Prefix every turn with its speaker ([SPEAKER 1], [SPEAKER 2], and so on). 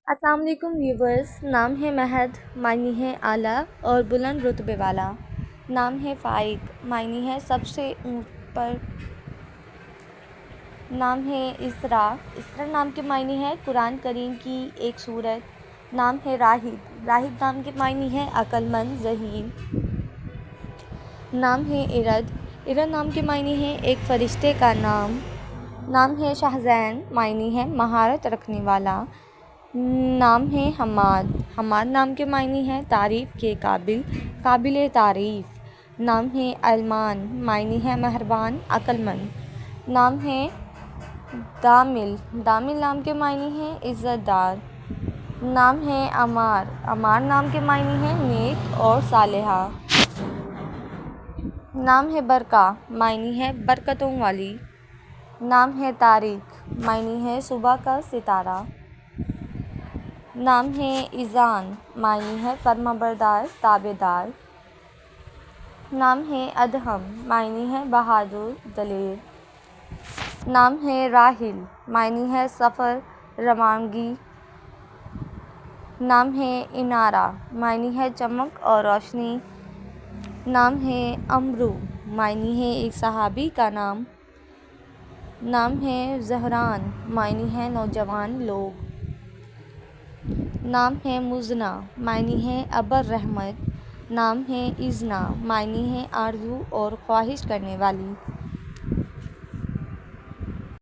[SPEAKER 1] السلام علیکم ویورز، نام ہے مہد، معنی ہے اعلیٰ اور بلند رتبے والا۔ نام ہے فائق، معنی ہے سب سے اوپر۔ نام ہے اسراء، اسراء نام کے معنی ہے قرآن کریم کی ایک سورت۔ نام ہے راہب، راہب نام کے معنی ہے عقل مند ذہین۔ نام ہے ارد، ارد نام کے معنی ہے ایک فرشتے کا نام۔ نام ہے شہزین، معنی ہے مہارت رکھنے والا۔ نام ہے حماد، حماد نام کے معنی ہے تعریف کے قابل، قابل تعریف۔ نام ہے علمان، معنی ہے مہربان عقل مند۔ نام ہے دامل، دامل نام کے معنی ہے عزت دار۔ نام ہے عمار، عمار نام کے معنی ہے نیک اور صالحہ۔ نام ہے برقہ، معنی ہے برکتوں والی۔ نام ہے طارق، معنی ہے صبح کا ستارہ۔ نام ہے اذان، معنی ہے فرمانبردار تابع دار۔ نام ہے ادہم، معنی ہے بہادر دلیر۔ نام ہے راحل، معنی ہے سفر روانگی۔ نام ہے انارہ، معنی ہے چمک اور روشنی۔ نام ہے عمرو، معنی ہے ایک صحابی کا نام۔ نام ہے زہران، معنی ہے نوجوان لوگ۔ نام ہے مزنہ، معنی ہے ابر رحمت۔ نام ہے اذنہ، معنی ہے آرزو اور خواہش کرنے والی۔